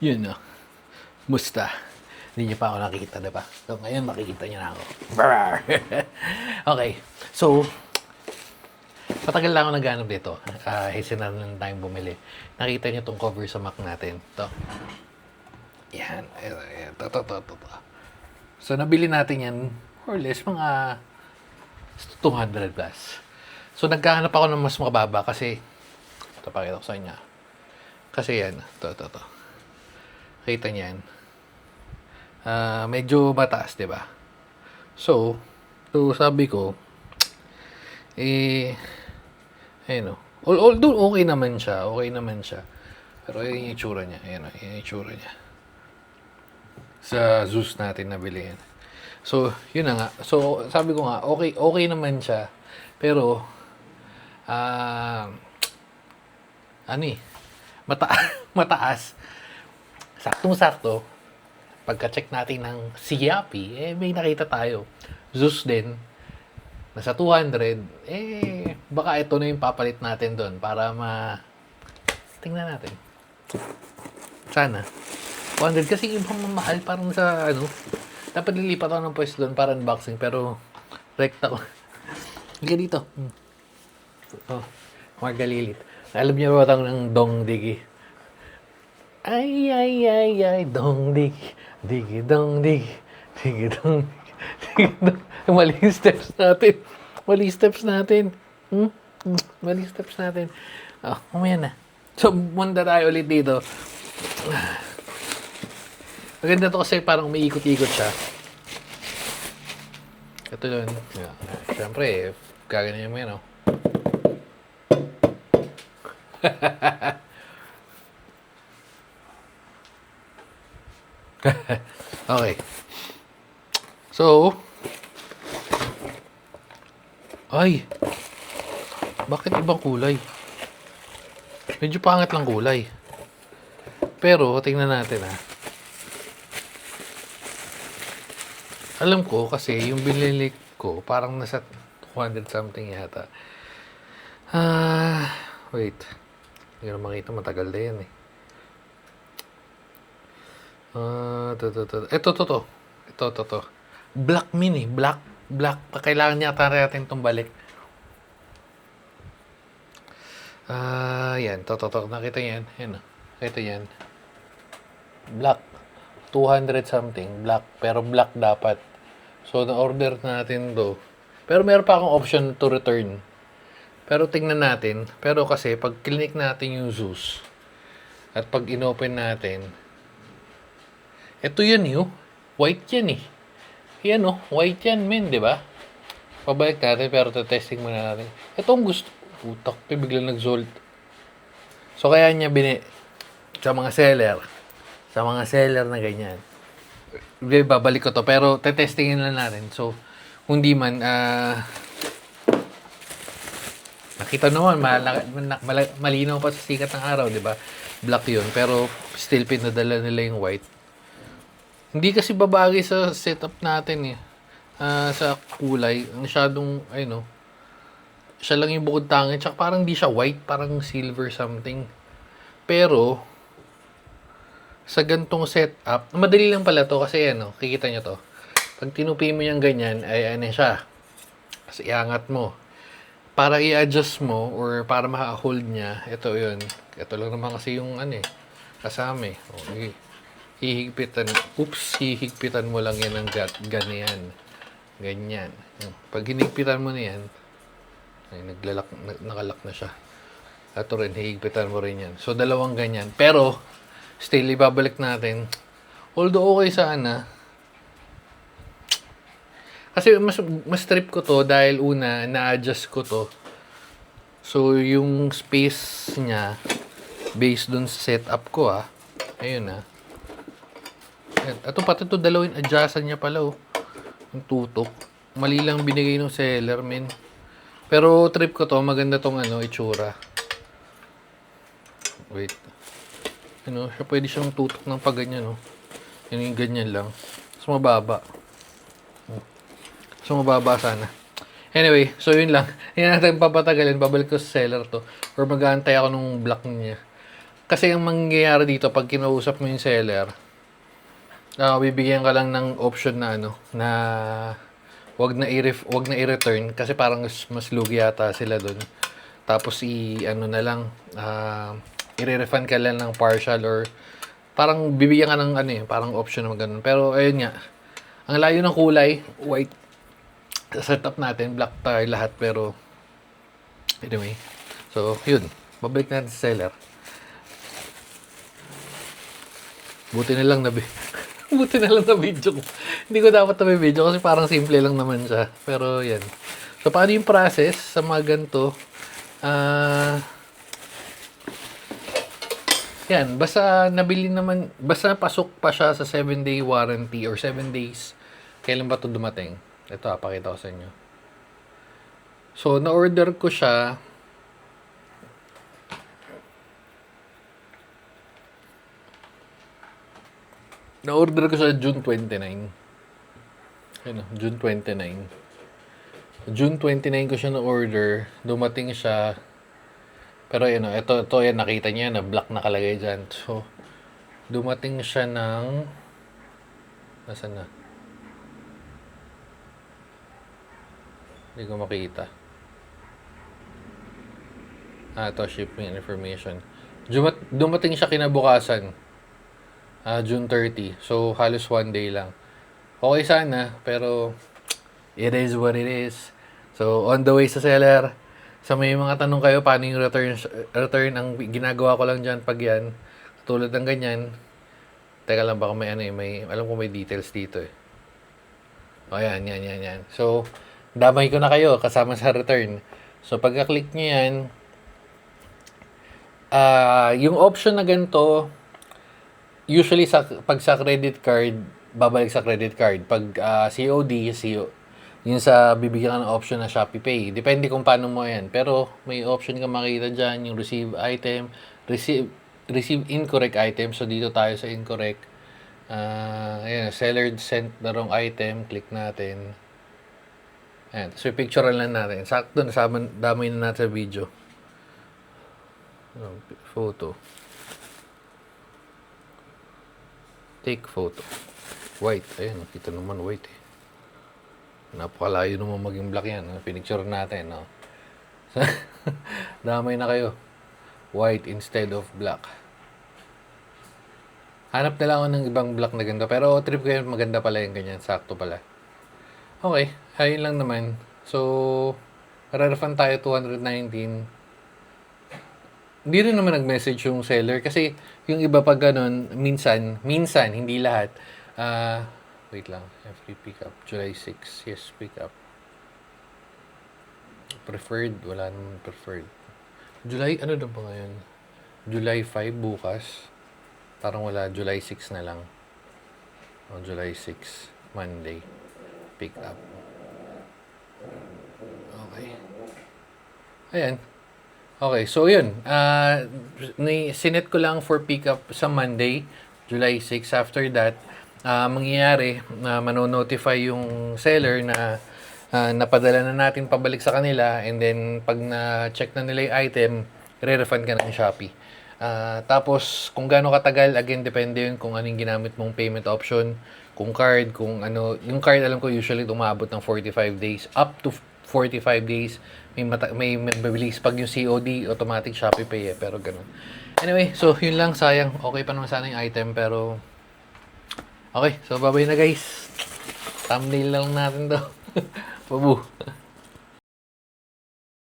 Yun, no? Musta? Hindi niyo pa ako nakikita, diba? So, ngayon makikita niyo na ako. Okay. So, patagal na ako naghanap dito. Hesinan lang tayong bumili. Nakita niyo tong cover sa Mac natin. Ito. Yan. Ito. So, nabili natin yan more or less mga 200 plus. So, naghahanap ako ng mas makababa kasi ito, pakita ko sa inyo. Kasi yan. Ito. Kita niyan. Medyo mataas, di ba? So, sabi ko, ayun o. Although okay naman siya. Pero yun yung itsura niya. Ayun o, yung itsura niya. Sa Zeus natin nabili yan. So, yun na nga. So, sabi ko nga, okay naman siya. Pero, mataas. Saktong-sakto. Pagka-check natin ng Siapi, may nakita tayo. Zeus din. Nasa 200. Baka ito na yung papalit natin doon para tingnan natin. Sana. 200 kasi ibang mamahal parang sa dapat lilipat ako ng pwesto doon para unboxing pero rekta ko. Hindi dito. Magalilit. Alam niyo ba itong ng Dong Digi? Ay, dong digi, digi dong digi, digi dong digi, dong. Mali steps natin. Mali steps natin. Mamaya na. So, punta tayo ulit dito. Maganda to kasi parang umiikot-ikot siya. Ito yun. Siyempre, gagawin mo yan, no? Okay. So, bakit ibang kulay? Medyo pangit lang kulay. Pero, tingnan natin Alam ko kasi yung binili ko parang nasa 200 something yata. Wait. Hindi ko na makita, matagal na yan Ito. Black mini. Black. Kailangan niya natin itong balik. Yan. Nakita yan. Yan. Ito yan. Black. 200 something. Black. Pero black dapat. So, na-order natin to. Pero meron pa akong option to return. Pero tingnan natin. Pero kasi, pag clinic natin yung Zeus, at pag inopen natin, ito yan white yan Yan white yan men, di ba? Pabalik natin, pero testing muna natin. Ito ang gusto. Putak, biglang nag-zolt. So, kaya niya sa mga seller na ganyan. Babalik ko to, pero testingin lang natin. So, kung di man, nakita naman, malinaw pa sa sikat ng araw, di ba? Black yun, pero still pinadala nila yung white. Hindi kasi babagay sa setup natin sa kulay. Masyadong, siya lang yung bukod tangin. Tsaka parang di siya white, parang silver something. Pero, sa gantong setup, madali lang pala to kasi kikita nyo to. Pag tinupi mo yung ganyan, ay siya. Kasi iangat mo. Para i-adjust mo or para maka-hold niya, ito yun. Ito lang naman kasi yung kasama Okay. Hihigpitan mo lang yan ng ganyan. Pag hinigpitan mo na yan, ay nakalak na siya. Ito rin, hihigpitan mo rin yan. So, dalawang ganyan. Pero, still, ibabalik natin. Although, okay sana. Kasi, mas trip ko to dahil una, na-adjust ko to. So, yung space niya, based dun sa setup ko, Ayun, Ito pati ito dalawin adjustan niya pala yung tutok. Mali lang binigay ng seller men. Pero trip ko to, maganda tong itsura. Wait. Siya pwede siyang tutok ng pag ganyan Yan yung ganyan lang. So mababa. Sana. Anyway, so yun lang. Hindi natin papatagalin. Babalik ko sa seller to. Or mag-aantay ako nung black niya. Kasi ang mangyayari dito, pag kinausap mo yung seller, bibigyan ka lang ng option na ano, na wag na i-return kasi parang mas lugi yata sila doon. Tapos ano na lang, i-refund ka lang ng partial or parang bibigyan ka ng ano parang option na ganun. Pero ayun nga, ang layo ng kulay, white. Sa setup natin, black tayo lahat pero anyway. So, yun. Babalik natin sa seller. Buti na lang na Buti na lang na video ko. Hindi ko dapat na video kasi parang simple lang naman siya. Pero yan. So, paano yung process sa mga ganito? Yan. Basta nabili naman, basta pasok pa siya sa 7-day warranty or 7 days. Kailan ba ito dumating? Ito, pakita ko sa inyo. So, na-order ko siya. Na-order ko siya June 29. Ano, June 29. June 29 ko siya na-order. Dumating siya. Pero yun, ito yan, nakita niya na black nakalagay dyan. So, dumating siya ng... Nasaan na? Hindi ko makita. Ito, shipping information. Dumating siya kinabukasan. June 30. So, halos 1 day lang. Okay sana, pero it is what it is. So, on the way sa seller. Sa may mga tanong kayo, paano yung return ang ginagawa ko lang dyan pag yan. Katulad ng ganyan. Teka lang, baka may alam ko may details dito eh. O, yan. So, damay ko na kayo kasama sa return. So, pagka-click nyo yan, yung option na ganito, usually pag sa credit card, babalik sa credit card. Pag COD, yun sa bibigyan ka ng option na Shopee Pay. Depende kung paano mo yan. Pero may option ka makita dyan, yung receive item, receive incorrect item. So dito tayo sa incorrect. Ayan, seller sent the wrong item. Click natin. Ayan, so picture lang natin. Sakto, damay na natin sa video. Photo. Take photo. White. Ayan, kita naman white eh. Napakalayo naman maging black yan. Pinicture natin. No? Damay na kayo. White instead of black. Hanap na lang ako ng ibang black na ganda. Pero trip ko yun, maganda pala yung ganyan. Sakto pala. Okay. Ayun lang naman. So, refund tayo 219. Hindi rin naman nag-message yung seller kasi yung iba pag ganun, minsan, hindi lahat. Wait lang, free pickup, July 6, yes, pickup. Preferred, wala naman preferred. July, ano na ba ngayon? July 5 bukas. Parang wala, July 6 na lang. July 6, Monday, pickup. Okay. Ayan. Okay, so yun. Sinet ko lang for pickup sa Monday, July 6. After that, mangyayari, manonotify yung seller na napadala na natin pabalik sa kanila and then pag na-check na nila yung item, re-refund ka ng Shopee. Tapos, kung gaano katagal, again, depende yun kung anong ginamit mong payment option, kung card, kung ano. Yung card, alam ko, usually umabot ng 45 days, up to 45 days. May mabilis pag yung COD, automatic Shopee Pay eh, pero ganun. Anyway, so yun lang, sayang. Okay pa naman sana yung item, pero okay, so bye-bye na guys. Thumbnail lang natin to. Babu.